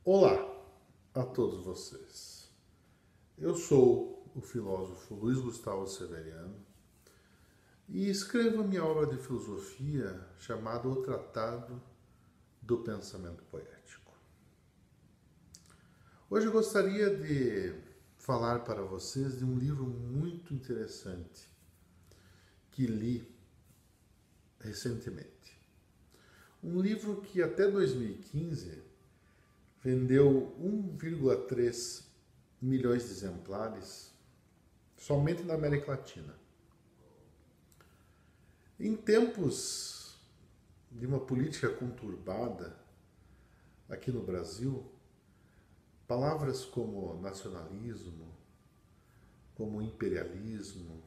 Olá a todos vocês. Eu sou o filósofo Luiz Gustavo Severiano e escrevo a minha obra de filosofia chamada O Tratado do Pensamento Poético. Hoje eu gostaria de falar para vocês de um livro muito interessante que li recentemente. Um livro que até 2015 vendeu 1,3 milhões de exemplares somente na América Latina. Em tempos de uma política conturbada aqui no Brasil, palavras como nacionalismo, como imperialismo,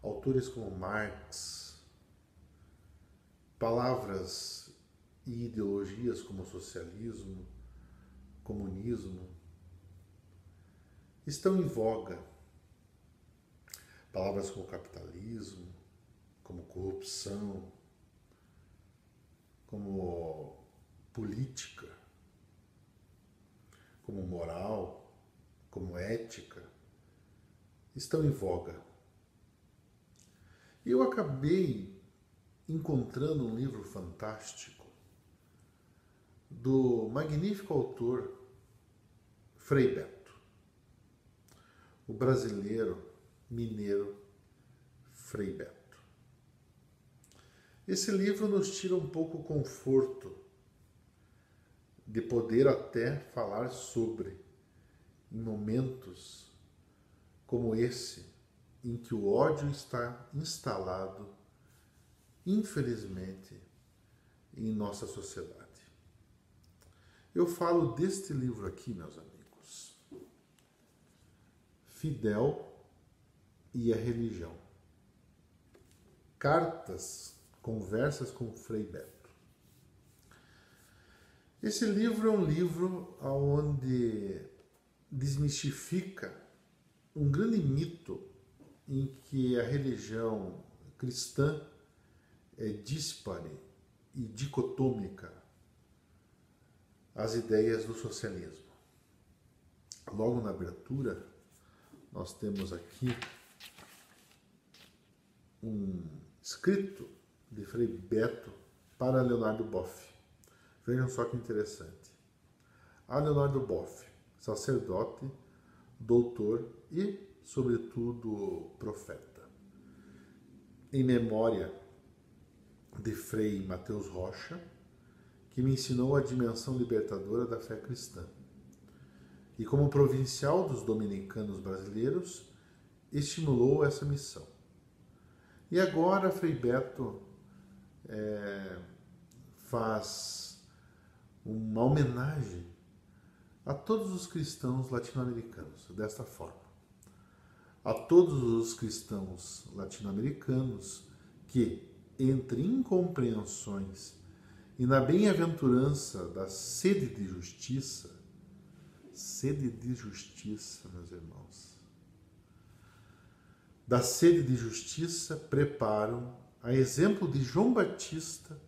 autores como Marx, palavras e ideologias como socialismo, comunismo, estão em voga. Palavras como capitalismo, como corrupção, como política, como moral, como ética, estão em voga. Eu acabei encontrando um livro fantástico do magnífico autor Frei Betto, o brasileiro mineiro Frei Betto. Esse livro nos tira um pouco o conforto de poder até falar sobre, em momentos como esse, em que o ódio está instalado, infelizmente, em nossa sociedade. Eu falo deste livro aqui, meus amigos, Fidel e a Religião. Cartas, conversas com Frei Betto. Esse livro é um livro onde desmistifica um grande mito em que a religião cristã é díspare e dicotômica às ideias do socialismo. Logo na abertura, nós temos aqui um escrito de Frei Betto para Leonardo Boff. Vejam só que interessante. A Leonardo Boff, sacerdote, doutor e, sobretudo, profeta. Em memória de Frei Mateus Rocha, que me ensinou a dimensão libertadora da fé cristã. E como provincial dos dominicanos brasileiros, estimulou essa missão. E agora Frei Betto faz uma homenagem a todos os cristãos latino-americanos, desta forma. A todos os cristãos latino-americanos que, entre incompreensões e na bem-aventurança da sede de justiça, meus irmãos, da sede de justiça preparam, a exemplo de João Batista,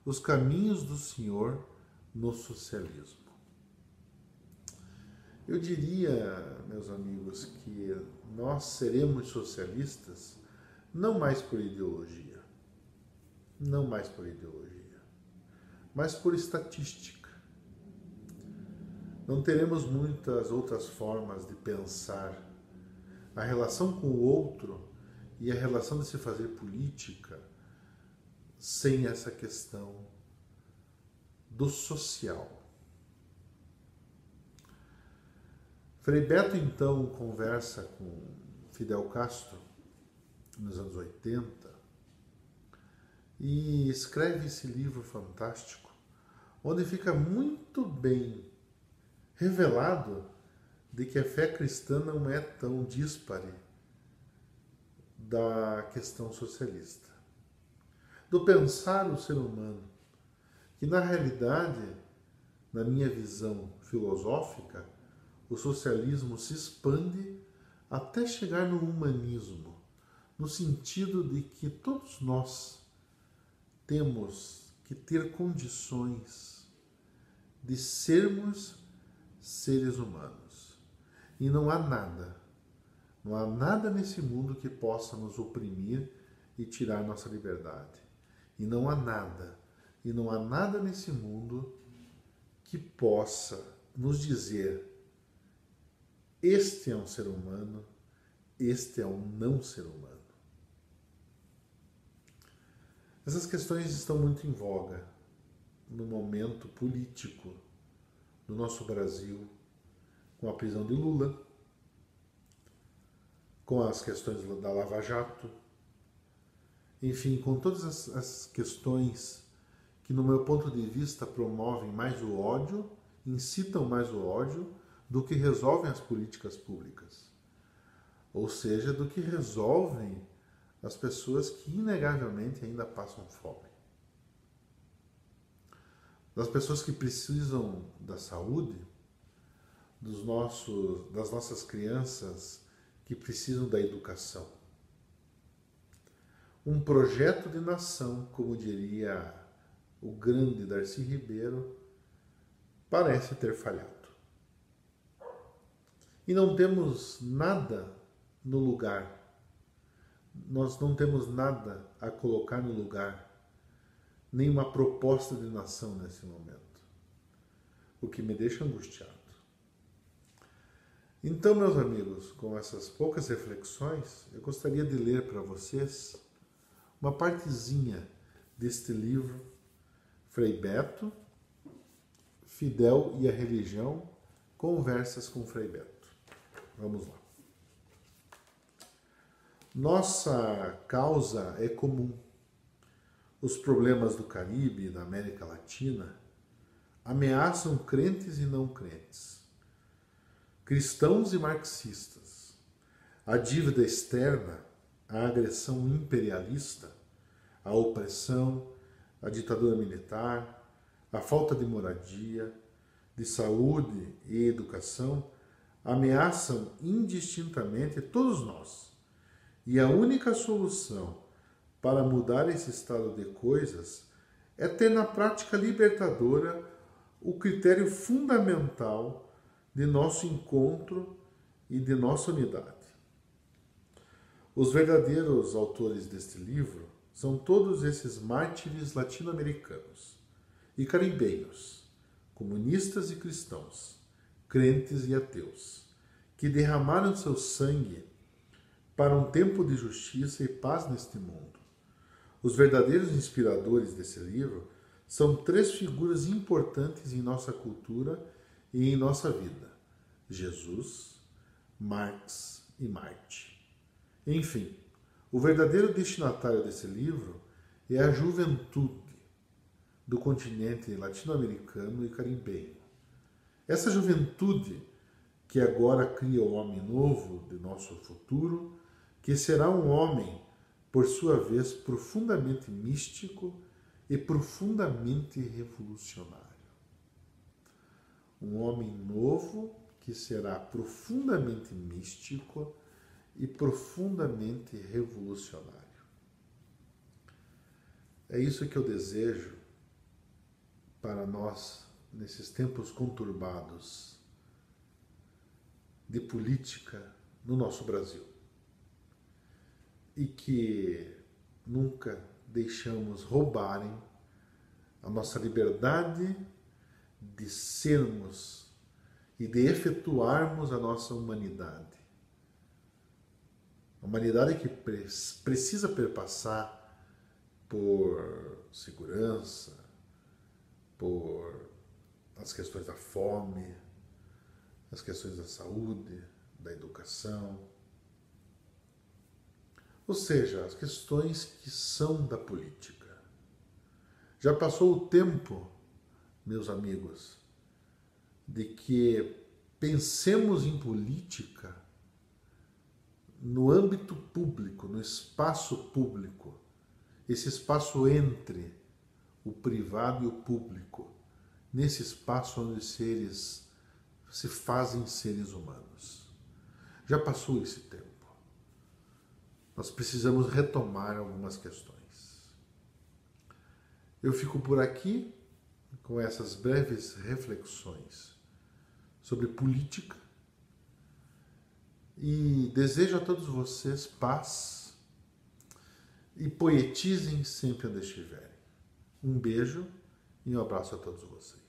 os caminhos do Senhor no socialismo. Eu diria, meus amigos, que nós seremos socialistas não mais por ideologia, mas por estatística. Não teremos muitas outras formas de pensar a relação com o outro e a relação de se fazer política sem essa questão do social. Frei Betto, então, conversa com Fidel Castro nos anos 80 e escreve esse livro fantástico, onde fica muito bem revelado de que a fé cristã não é tão díspare da questão socialista. Do pensar o ser humano, que na realidade, na minha visão filosófica, o socialismo se expande até chegar no humanismo, no sentido de que todos nós temos que ter condições de sermos seres humanos. E não há nada nesse mundo que possa nos oprimir e tirar nossa liberdade. E não há nada nesse mundo que possa nos dizer: este é um ser humano, este é um não ser humano. Essas questões estão muito em voga no momento político do nosso Brasil, com a prisão de Lula, com as questões da Lava Jato, enfim, com todas as questões que, no meu ponto de vista, promovem mais o ódio, incitam mais o ódio, do que resolvem as políticas públicas. Ou seja, do que resolvem as pessoas que inegavelmente ainda passam fome. Das pessoas que precisam da saúde, das nossas crianças que precisam da educação. Um projeto de nação, como diria o grande Darcy Ribeiro, parece ter falhado. E não temos nada no lugar. Nós não temos nada a colocar no lugar, nenhuma proposta de nação nesse momento, o que me deixa angustiado. Então, meus amigos, com essas poucas reflexões, eu gostaria de ler para vocês uma partezinha deste livro, Frei Beto, Fidel e a Religião, Conversas com Frei Beto. Vamos lá. Nossa causa é comum. Os problemas do Caribe e da América Latina ameaçam crentes e não crentes, cristãos e marxistas. A dívida externa, a agressão imperialista, a opressão, a ditadura militar, a falta de moradia, de saúde e educação ameaçam indistintamente todos nós. E a única solução para mudar esse estado de coisas é ter na prática libertadora o critério fundamental de nosso encontro e de nossa unidade. Os verdadeiros autores deste livro são todos esses mártires latino-americanos e caribenhos, comunistas e cristãos, crentes e ateus, que derramaram seu sangue para um tempo de justiça e paz neste mundo. Os verdadeiros inspiradores desse livro são três figuras importantes em nossa cultura e em nossa vida: Jesus, Marx e Marte. Enfim, o verdadeiro destinatário desse livro é a juventude do continente latino-americano e caribenho. Essa juventude que agora cria o homem novo de nosso futuro, que será um homem, por sua vez, profundamente místico e profundamente revolucionário. Um homem novo que será profundamente místico e profundamente revolucionário. É isso que eu desejo para nós nesses tempos conturbados de política no nosso Brasil. E que nunca deixamos roubarem a nossa liberdade de sermos e de efetuarmos a nossa humanidade. A humanidade que precisa perpassar por segurança, por as questões da fome, as questões da saúde, da educação, ou seja, as questões que são da política. Já passou o tempo, meus amigos, de que pensemos em política no âmbito público, no espaço público, esse espaço entre o privado e o público, nesse espaço onde os seres se fazem seres humanos. Já passou esse tempo. Nós precisamos retomar algumas questões. Eu fico por aqui, com essas breves reflexões sobre política e desejo a todos vocês paz e poetizem sempre onde estiverem. Um beijo e um abraço a todos vocês.